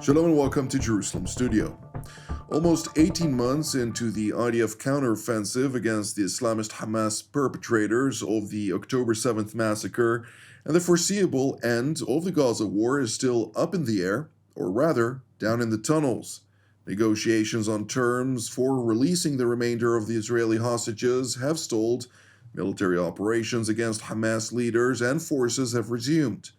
Shalom and welcome to Jerusalem Studio. Almost 18 months into the IDF counteroffensive against the Islamist Hamas perpetrators of the October 7th massacre, and the foreseeable end of the Gaza war is still up in the air, or rather, down in the tunnels. Negotiations on terms for releasing the remainder of the Israeli hostages have stalled. Military operations against Hamas leaders and forces have resumed.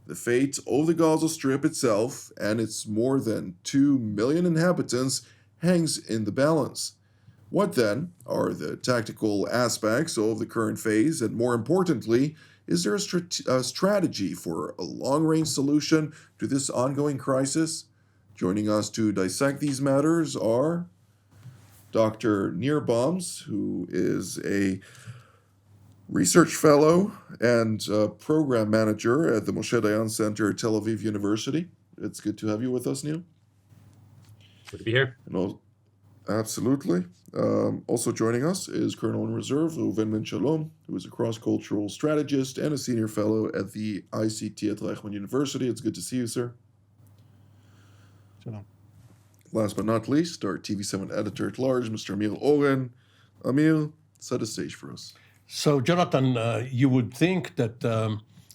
The fate of the Gaza Strip itself and its more than 2 million inhabitants hangs in the balance. What then are the tactical aspects of the current phase, and more importantly, is there a strategy for a long-range solution to this ongoing crisis? Joining us to dissect these matters are Dr. Nir Boms, who is a research fellow and program manager at the Moshe Dayan Center at Tel Aviv University. It's good to have you with us, Neil. Good to be here. Absolutely. Also joining us is Colonel in Reserve Reuven Ben Shalom, who is a cross-cultural strategist and a senior fellow at the ICT at Reichman University. It's good to see you, sir. Shalom. Last but not least, our TV7 editor-at-large, Mr. Amir Oren. Amir, set a stage for us. So, Jonathan, you would think that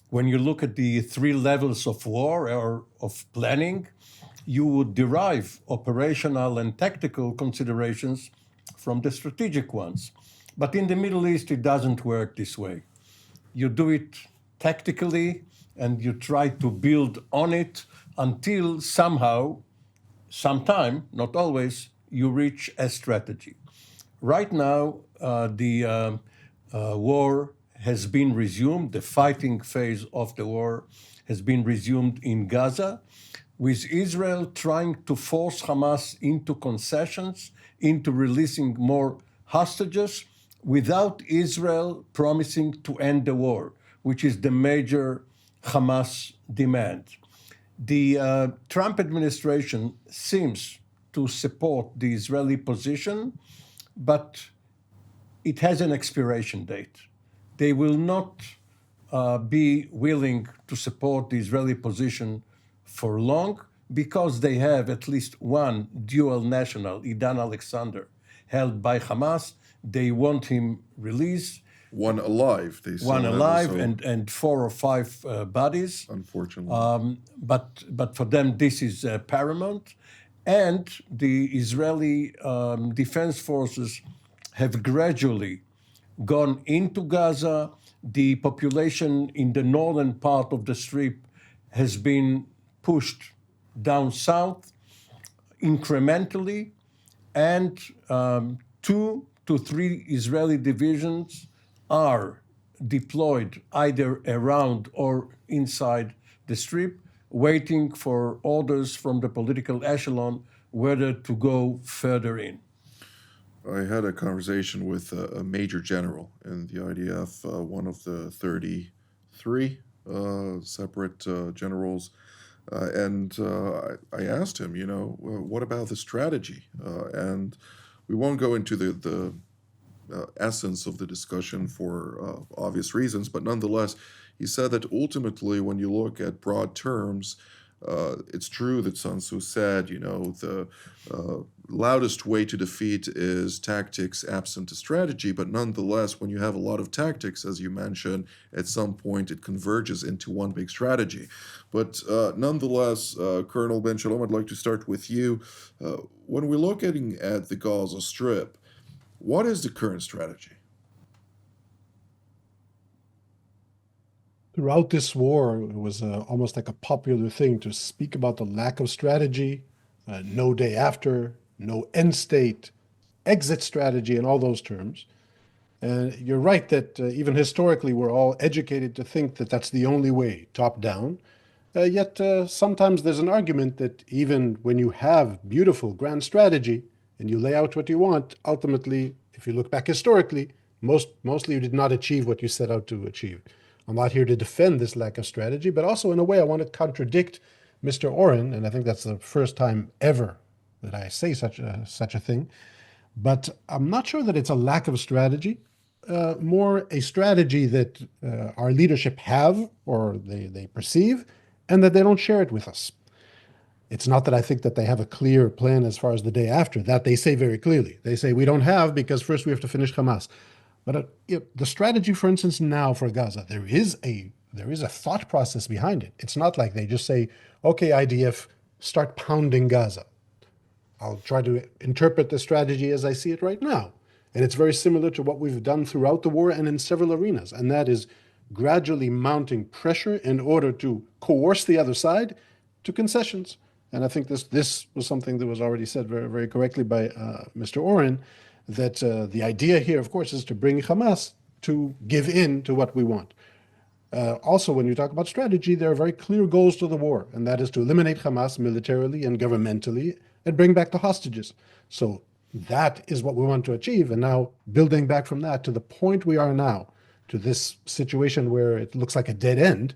when you look at the three levels of war or of planning, you would derive operational and tactical considerations from the strategic ones. But in the Middle East, it doesn't work this way. You do it tactically, and you try to build on it until somehow, sometime, not always, you reach a strategy. Right now, the war has been resumed. The fighting phase of the war has been resumed in Gaza, with Israel trying to force Hamas into concessions, into releasing more hostages, without Israel promising to end the war, which is the major Hamas demand. The Trump administration seems to support the Israeli position, but it has an expiration date. They will not be willing to support the Israeli position for long because they have at least one dual national, Idan Alexander, held by Hamas. They want him released. One alive, they say. One alive and 4 or 5 bodies. Unfortunately. But for them, this is paramount. And the Israeli defense forces have gradually gone into Gaza. The population in the northern part of the Strip has been pushed down south incrementally, and 2 to 3 Israeli divisions are deployed either around or inside the Strip, waiting for orders from the political echelon whether to go further in. I had a conversation with a major general in the IDF, one of the 33 separate generals, and I asked him, what about the strategy? And we won't go into the essence of the discussion for obvious reasons, but nonetheless, he said that ultimately, when you look at broad terms, it's true that Sun Tzu said, the loudest way to defeat is tactics absent a strategy, but nonetheless, when you have a lot of tactics, as you mentioned, at some point it converges into one big strategy. But nonetheless, Colonel Ben Shalom, I'd like to start with you. When we're looking at the Gaza Strip, what is the current strategy? Throughout this war, it was almost like a popular thing to speak about the lack of strategy, no day after, no end state, exit strategy, and all those terms. And you're right that even historically, we're all educated to think that that's the only way, top down. Yet sometimes there's an argument that even when you have beautiful, grand strategy and you lay out what you want, ultimately, if you look back historically, mostly you did not achieve what you set out to achieve. I'm not here to defend this lack of strategy, but also in a way I want to contradict Mr. Oren, and I think that's the first time ever that I say such a thing. But I'm not sure that it's a lack of strategy, more a strategy that our leadership have or they perceive, and that they don't share it with us. It's not that I think that they have a clear plan as far as the day after. That they say very clearly. They say we don't have because first we have to finish Hamas. But the strategy, for instance, now for Gaza, there is a thought process behind it. It's not like they just say, "Okay, IDF, start pounding Gaza." I'll try to interpret the strategy as I see it right now. And it's very similar to what we've done throughout the war and in several arenas. And that is gradually mounting pressure in order to coerce the other side to concessions. And I think this was something that was already said very, very correctly by Mr. Oren, that the idea here, of course, is to bring Hamas to give in to what we want. Also, when you talk about strategy, there are very clear goals to the war, and that is to eliminate Hamas militarily and governmentally and bring back the hostages. So that is what we want to achieve. And now, building back from that to the point we are now, to this situation where it looks like a dead end,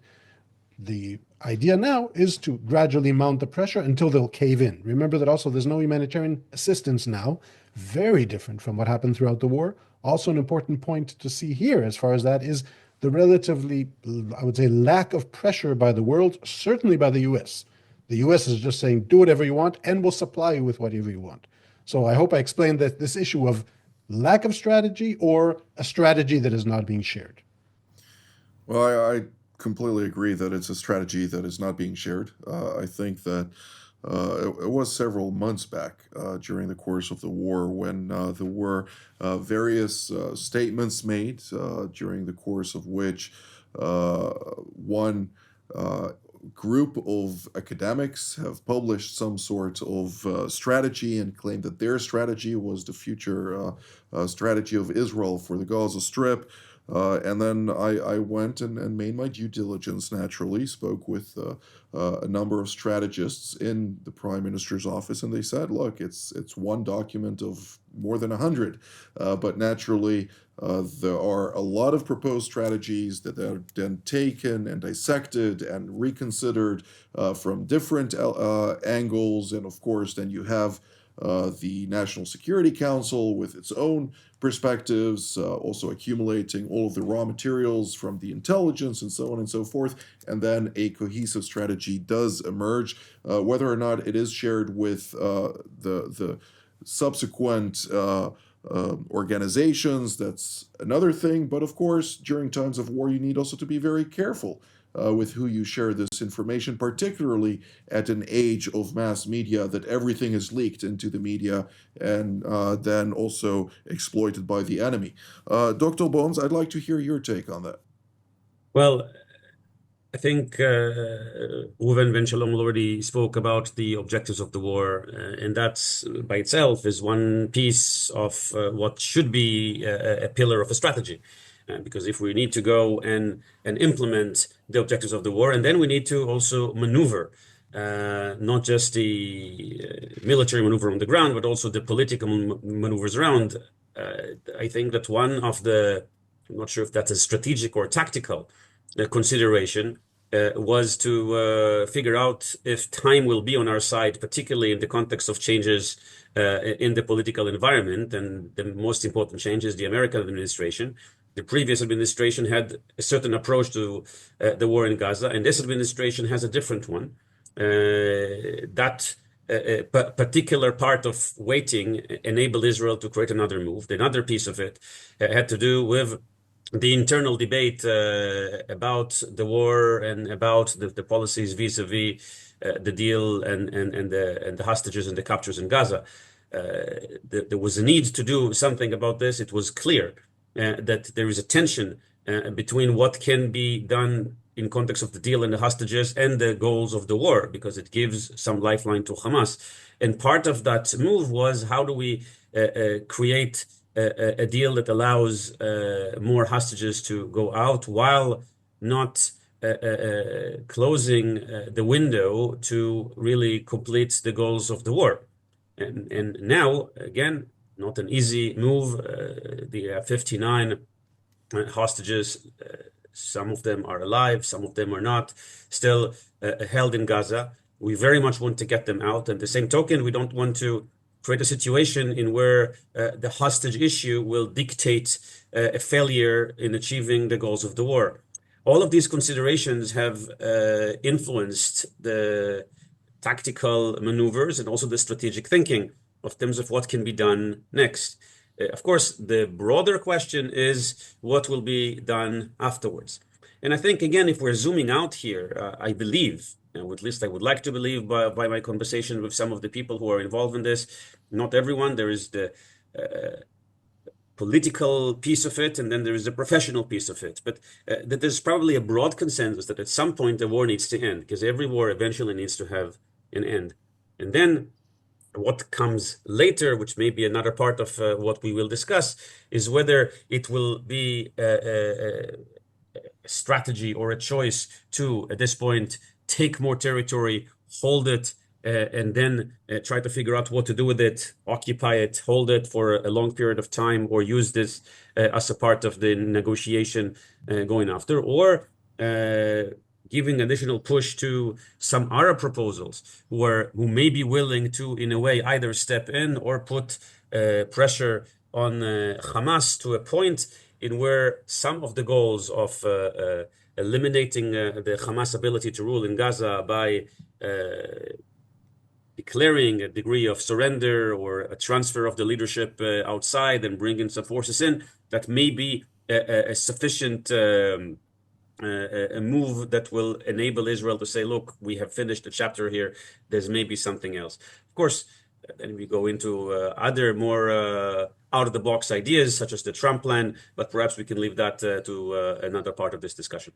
the idea now is to gradually mount the pressure until they'll cave in. Remember that also there's no humanitarian assistance now, very different from what happened throughout the war. Also, an important point to see here, as far as that, is the relatively, I would say, lack of pressure by the world, certainly by the US. The US is just saying, do whatever you want, and we'll supply you with whatever you want. So I hope I explained that this issue of lack of strategy or a strategy that is not being shared. Well, I completely agree that it's a strategy that is not being shared. I think that it was several months back during the course of the war when there were various statements made during the course of which one group of academics have published some sort of strategy and claimed that their strategy was the future strategy of Israel for the Gaza Strip. And then I went and made my due diligence, naturally, spoke with a number of strategists in the Prime Minister's office, and they said, look, it's one document of more than 100. But naturally, there are a lot of proposed strategies that are then taken and dissected and reconsidered from different angles. And of course, then you have the National Security Council with its own perspectives, also accumulating all of the raw materials from the intelligence and so on and so forth. And then a cohesive strategy does emerge. Whether or not it is shared with the subsequent organizations, that's another thing. But of course, during times of war, you need also to be very careful with who you share this information, particularly at an age of mass media, that everything is leaked into the media and then also exploited by the enemy. Dr. Bones, I'd like to hear your take on that. Well, I think Oren Ben Shalom already spoke about the objectives of the war, and that by itself is one piece of what should be a pillar of a strategy. Because if we need to go and implement the objectives of the war, and then we need to also maneuver, not just the military maneuver on the ground, but also the political maneuvers around. I think that one of the, I'm not sure if that's a strategic or tactical consideration, was to figure out if time will be on our side, particularly in the context of changes in the political environment. And the most important change is the American administration. The previous administration had a certain approach to the war in Gaza, and this administration has a different one. That particular part of waiting enabled Israel to create another move. Another piece of it had to do with the internal debate about the war and about the policies vis-a-vis the deal and the hostages and the captures in Gaza. There was a need to do something about this. It was clear that there is a tension between what can be done in context of the deal and the hostages and the goals of the war, because it gives some lifeline to Hamas. And part of that move was, how do we create a deal that allows more hostages to go out while not closing the window to really complete the goals of the war. And now, again, not an easy move. The 59 hostages, some of them are alive, some of them are not, still held in Gaza. We very much want to get them out. And the same token, we don't want to create a situation in where the hostage issue will dictate a failure in achieving the goals of the war. All of these considerations have influenced the tactical maneuvers and also the strategic thinking of terms of what can be done next. Of course, the broader question is what will be done afterwards. And I think, again, if we're zooming out here, I believe, or at least I would like to believe by my conversation with some of the people who are involved in this, not everyone, there is the political piece of it, and then there is the professional piece of it. But that there's probably a broad consensus that at some point the war needs to end, because every war eventually needs to have an end. And then what comes later, which may be another part of what we will discuss, is whether it will be a strategy or a choice to, at this point, take more territory, hold it, and then try to figure out what to do with it, occupy it, hold it for a long period of time, or use this as a part of the negotiation going after, or giving additional push to some Arab proposals who may be willing to, in a way, either step in or put pressure on Hamas to a point in where some of the goals of eliminating the Hamas ability to rule in Gaza by declaring a degree of surrender or a transfer of the leadership outside and bringing some forces in, that may be a sufficient a move that will enable Israel to say, look, we have finished the chapter here, there's maybe something else. Of course, then we go into other more out-of-the-box ideas, such as the Trump plan, but perhaps we can leave that to another part of this discussion.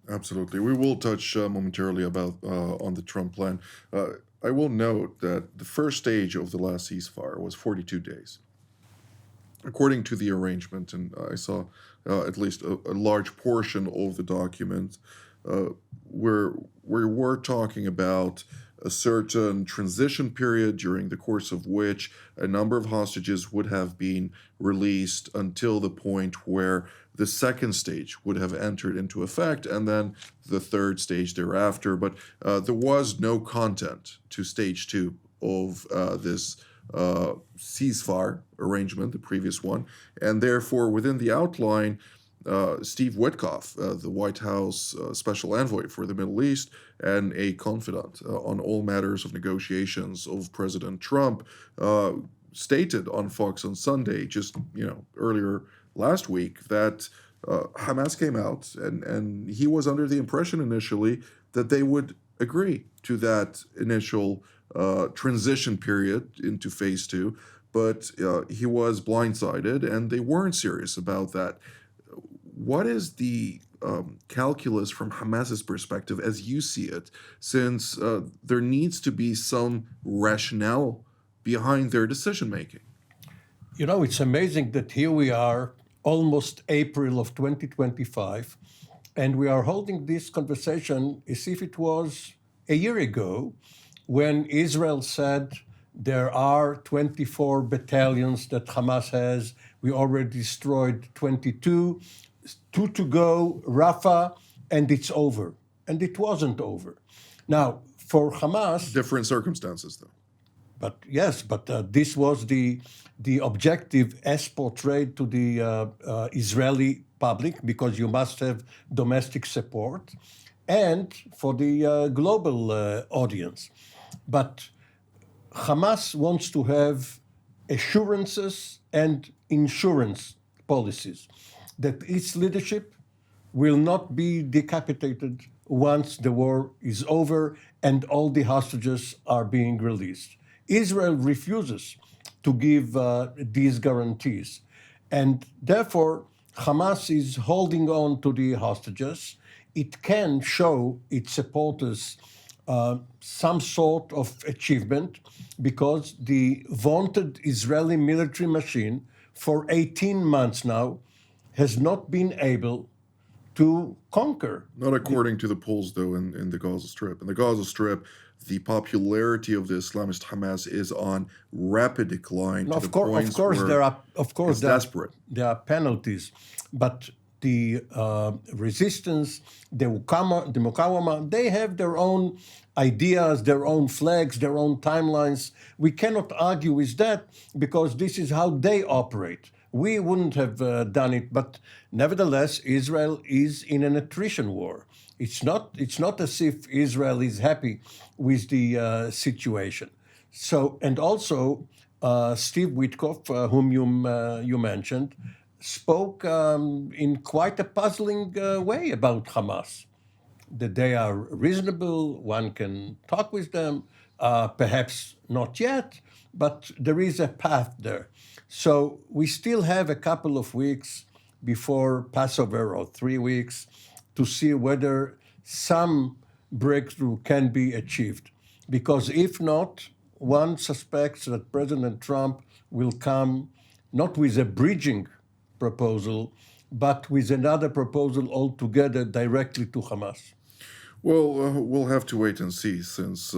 Absolutely. We will touch momentarily about on the Trump plan. I will note that the first stage of the last ceasefire was 42 days. According to the arrangement, and I saw at least a large portion of the document, where we're talking about a certain transition period during the course of which a number of hostages would have been released until the point where the second stage would have entered into effect, and then the third stage thereafter. But there was no content to stage two of this ceasefire arrangement, the previous one, and therefore within the outline, Steve Witkoff, the White House special envoy for the Middle East and a confidant on all matters of negotiations of President Trump, stated on Fox on Sunday, just earlier last week, that Hamas came out and he was under the impression initially that they would agree to that initial transition period into phase two, but he was blindsided and they weren't serious about that. What is the calculus from Hamas's perspective as you see it, since there needs to be some rationale behind their decision-making? It's amazing that here we are, almost April of 2025, and we are holding this conversation as if it was a year ago when Israel said there are 24 battalions that Hamas has. We already destroyed 22, 2 to go, Rafah, and it's over. And it wasn't over. Now, for Hamas... Different circumstances, though. But yes, this was the objective as portrayed to the Israeli public, because you must have domestic support, and for the global audience. But Hamas wants to have assurances and insurance policies that its leadership will not be decapitated once the war is over and all the hostages are being released. Israel refuses to give these guarantees. And therefore, Hamas is holding on to the hostages. It can show its supporters some sort of achievement, because the vaunted Israeli military machine for 18 months now has not been able to conquer. Not according to the polls, though, in the Gaza Strip. In the Gaza Strip, the popularity of the Islamist Hamas is on rapid decline to the points where it's desperate. There are penalties, but the resistance, the Mukawama, they have their own ideas, their own flags, their own timelines. We cannot argue with that, because this is how they operate. We wouldn't have done it, but nevertheless, Israel is in an attrition war. It's not as if Israel is happy with the situation. So, and also, Steve Witkoff, whom you mentioned, spoke in quite a puzzling way about Hamas, that they are reasonable, one can talk with them, perhaps not yet, but there is a path there. So we still have a couple of weeks before Passover, or 3 weeks, to see whether some breakthrough can be achieved. Because if not, one suspects that President Trump will come not with a bridging proposal, but with another proposal altogether directly to Hamas. Well, we'll have to wait and see, since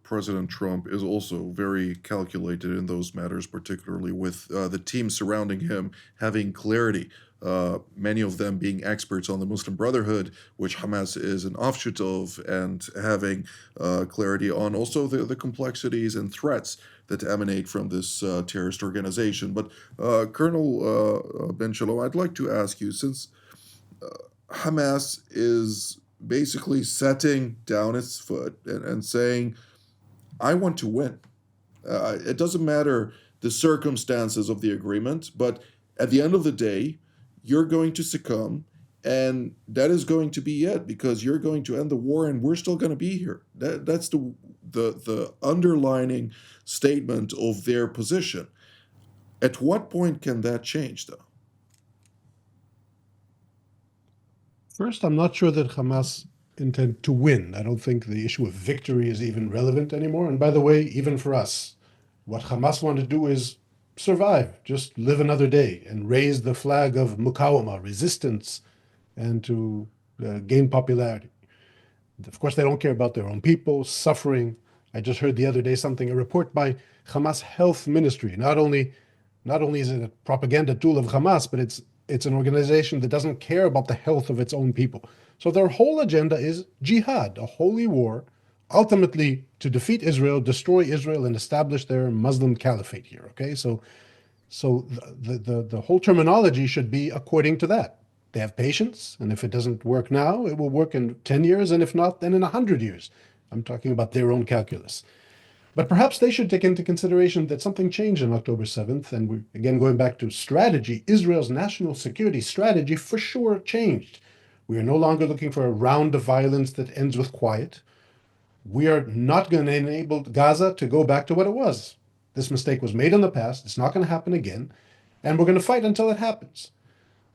President Trump is also very calculated in those matters, particularly with the team surrounding him having clarity. Many of them being experts on the Muslim Brotherhood, which Hamas is an offshoot of, and having clarity on also the complexities and threats that emanate from this terrorist organization. But Colonel Ben Shalom, I'd like to ask you, since Hamas is basically setting down its foot and saying, I want to win. It doesn't matter the circumstances of the agreement, but at the end of the day, you're going to succumb, and that is going to be it, because you're going to end the war and we're still going to be here. That's the underlining statement of their position. At what point can that change, though? First, I'm not sure that Hamas intend to win. I don't think the issue of victory is even relevant anymore. And by the way, even for us, what Hamas want to do is survive, just live another day and raise the flag of mukawama, resistance, and to gain popularity. Of course, they don't care about their own people suffering. I just heard the other day a report by Hamas Health Ministry. Not only is it a propaganda tool of Hamas, but it's an organization that doesn't care about the health of its own people. So their whole agenda is jihad, a holy war, ultimately to defeat Israel, destroy Israel, and establish their Muslim caliphate here. Okay, so the whole terminology should be according to that. They have patience, and if it doesn't work now, it will work in 10 years, and if not, then in 100 years. I'm talking about their own calculus. But perhaps they should take into consideration that something changed on October 7th, and we're again going back to strategy. Israel's national security strategy for sure changed. We are no longer looking for a round of violence that ends with quiet. We are not going to enable Gaza to go back to what it was. This mistake was made in the past. It's not going to happen again. And we're going to fight until it happens.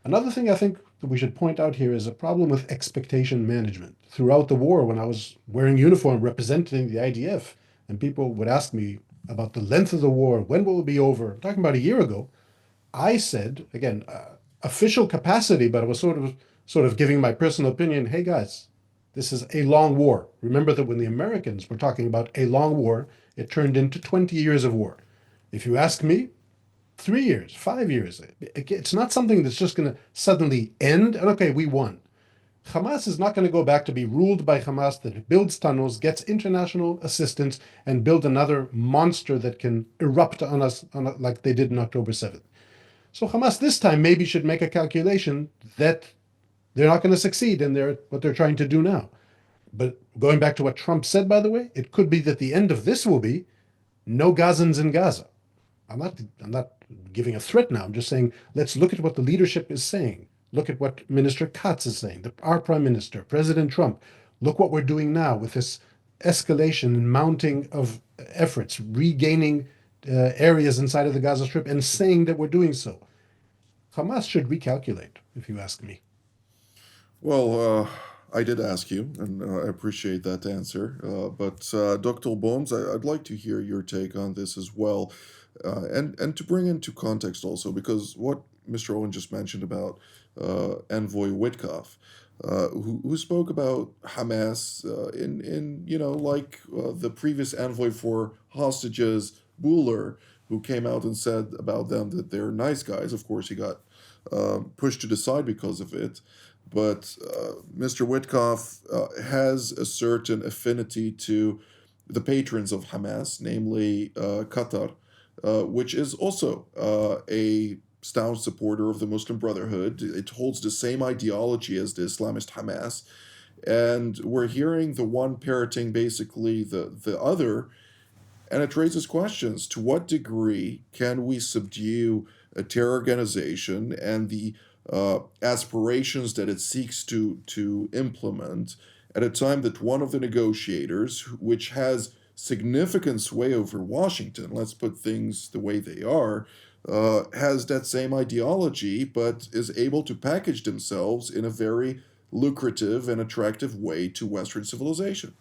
Another thing I think that we should point out here is a problem with expectation management. Throughout the war, when I was wearing uniform representing the IDF, and people would ask me about the length of the war, when will it be over? I'm talking about a year ago. I said, again, official capacity, but I was sort of giving my personal opinion. Hey guys, this is a long war. Remember that when the Americans were talking about a long war, it turned into 20 years of war. If you ask me, 3 years, 5 years. It's not something that's just going to suddenly end and okay, we won. Hamas is not going to go back to be ruled by Hamas that builds tunnels, gets international assistance, and build another monster that can erupt on us like they did on October 7th. So Hamas this time maybe should make a calculation that they're not going to succeed in what they're trying to do now. But going back to what Trump said, by the way, it could be that the end of this will be no Gazans in Gaza. I'm not giving a threat now. I'm just saying, let's look at what the leadership is saying. Look at what Minister Katz is saying, our Prime Minister, President Trump. Look what we're doing now with this escalation and mounting of efforts, regaining areas inside of the Gaza Strip and saying that we're doing so. Hamas should recalculate, if you ask me. Well, I did ask you, and I appreciate that answer. But Dr. Bohms, I'd like to hear your take on this as well. And to bring into context also, because what Mr. Owen just mentioned about Envoy Witkoff, who spoke about Hamas in like the previous envoy for hostages, Buller, who came out and said about them that they're nice guys. Of course, he got pushed to the side because of it. But Mr. Witkoff has a certain affinity to the patrons of Hamas, namely Qatar, which is also a staunch supporter of the Muslim Brotherhood. It holds the same ideology as the Islamist Hamas. And we're hearing the one parroting basically the other. And it raises questions. To what degree can we subdue a terror organization and the aspirations that it seeks to implement at a time that one of the negotiators, which has significant sway over Washington, let's put things the way they are, has that same ideology, but is able to package themselves in a very lucrative and attractive way to Western civilization?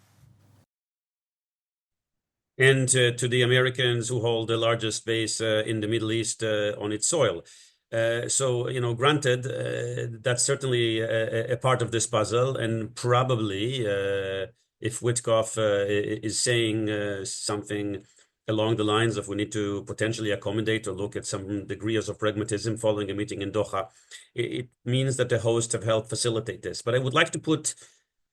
And to the Americans who hold the largest base in the Middle East on its soil. So, granted, that's certainly a part of this puzzle, and probably if Witkoff is saying something along the lines of we need to potentially accommodate or look at some degrees of pragmatism following a meeting in Doha, it means that the hosts have helped facilitate this. But I would like to put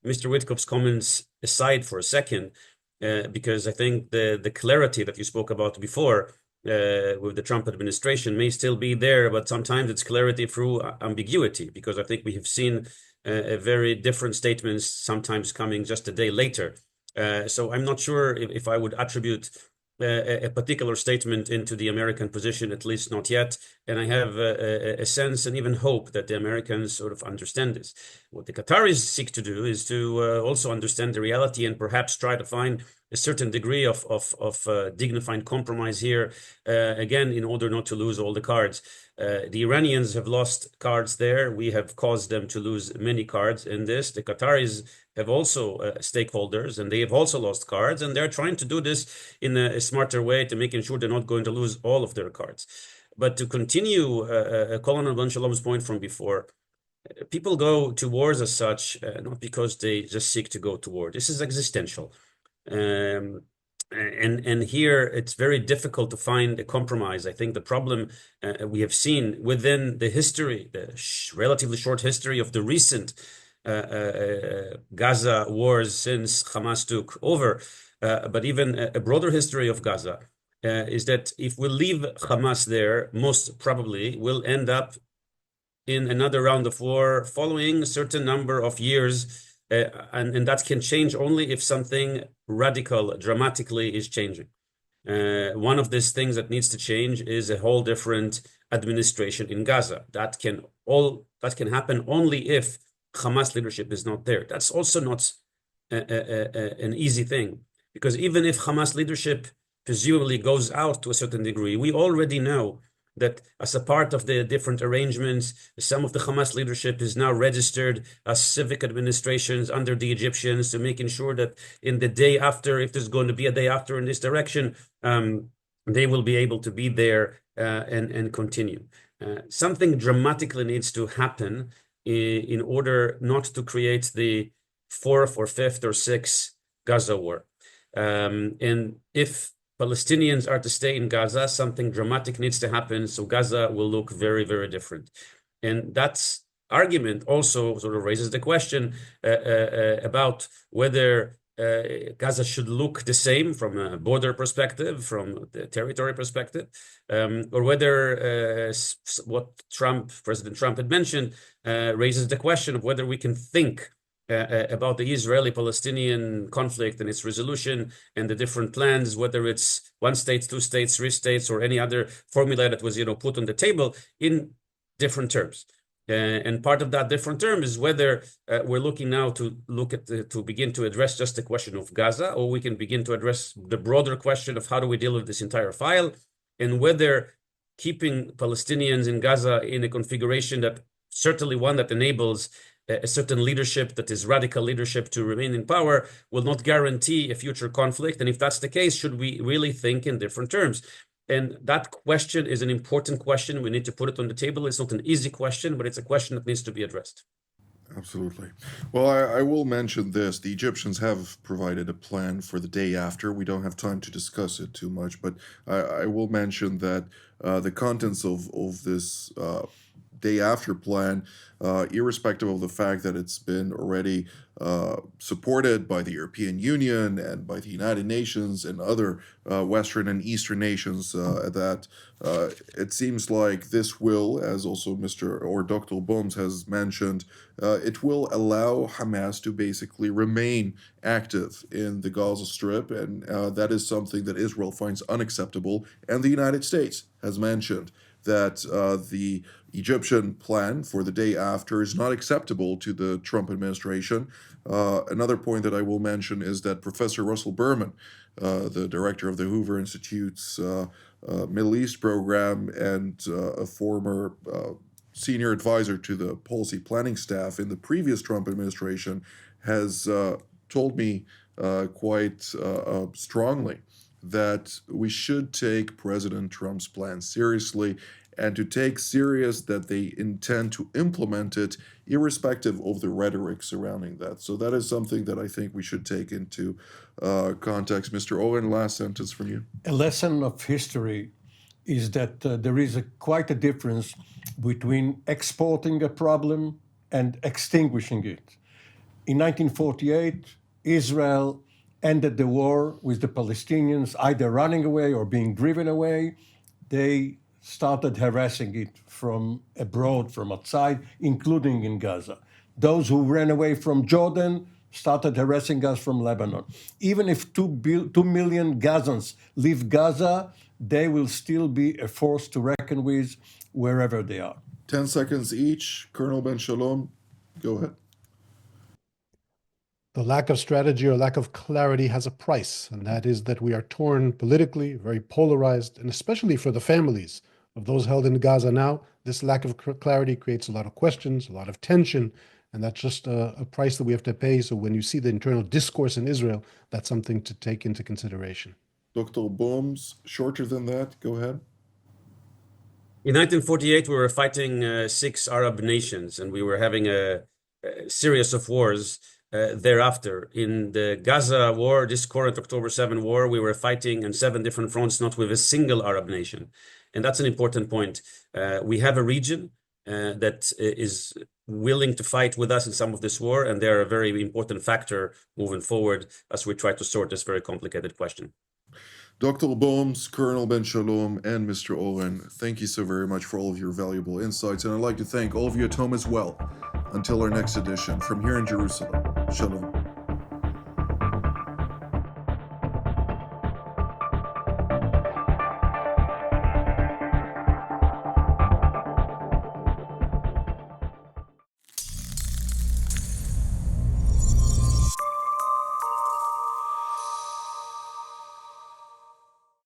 Mr. Witkoff's comments aside for a second, because I think the clarity that you spoke about before with the Trump administration may still be there, but sometimes it's clarity through ambiguity, because I think we have seen very different statements sometimes coming just a day later. So I'm not sure if I would attribute a particular statement into the American position, at least not yet. And I have a sense and even hope that the Americans sort of understand this. What the Qataris seek to do is to also understand the reality and perhaps try to find a certain degree of dignified compromise here, again, in order not to lose all the cards. The Iranians have lost cards there. We have caused them to lose many cards in this. The Qataris have also stakeholders, and they have also lost cards, and they're trying to do this in a smarter way to making sure they're not going to lose all of their cards. But to continue Colonel Ben Shalom's point from before, people go to wars as such, not because they just seek to go to war. This is existential. And here it's very difficult to find a compromise. I think the problem we have seen within the history, the relatively short history of the recent Gaza wars since Hamas took over, but even a broader history of Gaza, is that if we leave Hamas there, most probably we'll end up in another round of war following a certain number of years. And that can change only if something radical, dramatically is changing. One of these things that needs to change is a whole different administration in Gaza. That can happen only if Hamas leadership is not there. That's also not an easy thing, because even if Hamas leadership presumably goes out to a certain degree, we already know that as a part of the different arrangements, some of the Hamas leadership is now registered as civic administrations under the Egyptians, to making sure that in the day after, if there's going to be a day after in this direction, they will be able to be there and continue. Something dramatically needs to happen in order not to create the fourth or fifth or sixth Gaza war. And if Palestinians are to stay in Gaza, something dramatic needs to happen, so Gaza will look very, very different. And that argument also sort of raises the question about whether Gaza should look the same from a border perspective, from the territory perspective, or whether what President Trump had mentioned raises the question of whether we can think about the Israeli-Palestinian conflict and its resolution and the different plans, whether it's 1 state, 2 states, 3 states, or any other formula that was put on the table in different terms. And part of that different term is whether we're looking now to begin to address just the question of Gaza, or we can begin to address the broader question of how do we deal with this entire file, and whether keeping Palestinians in Gaza in a configuration that certainly one that enables a certain leadership that is radical leadership to remain in power will not guarantee a future conflict. And if that's the case, should we really think in different terms? And that question is an important question. We need to put it on the table. It's not an easy question, but it's a question that needs to be addressed. Absolutely. Well, I will mention this. The Egyptians have provided a plan for the day after. We don't have time to discuss it too much, but I will mention that the contents of this day after plan, irrespective of the fact that it's been already supported by the European Union and by the United Nations and other Western and Eastern nations, that it seems like this will, as also Dr. Boms has mentioned, it will allow Hamas to basically remain active in the Gaza Strip, and that is something that Israel finds unacceptable, and the United States has mentioned that the Egyptian plan for the day after is not acceptable to the Trump administration. Another point that I will mention is that Professor Russell Berman, the director of the Hoover Institute's Middle East program and a former senior advisor to the policy planning staff in the previous Trump administration, has told me quite strongly that we should take President Trump's plan seriously and to take serious that they intend to implement it irrespective of the rhetoric surrounding that. So that is something that I think we should take into context. Mr. Oren, last sentence from you. A lesson of history is that there is quite a difference between exporting a problem and extinguishing it. In 1948, Israel ended the war with the Palestinians either running away or being driven away. They started harassing it from abroad, from outside, including in Gaza. Those who ran away from Jordan started harassing us from Lebanon. Even if 2 million Gazans leave Gaza, they will still be a force to reckon with wherever they are. 10 seconds each. Colonel Ben Shalom, go ahead. The lack of strategy or lack of clarity has a price, and that is that we are torn politically, very polarized, and especially for the families of those held in Gaza now, this lack of clarity creates a lot of questions, a lot of tension, and that's just a price that we have to pay. So when you see the internal discourse in Israel, that's something to take into consideration. Dr. Boms, shorter than that, go ahead. In 1948, we were fighting 6 Arab nations, and we were having a series of wars thereafter. In the Gaza war, this current October 7 war, we were fighting on 7 different fronts, not with a single Arab nation. And that's an important point. We have a region that is willing to fight with us in some of this war, and they're a very important factor moving forward as we try to sort this very complicated question. Dr. Boms, Colonel Ben Shalom, and Mr. Oren, thank you so very much for all of your valuable insights. And I'd like to thank all of you at home as well. Until our next edition, from here in Jerusalem, Shalom.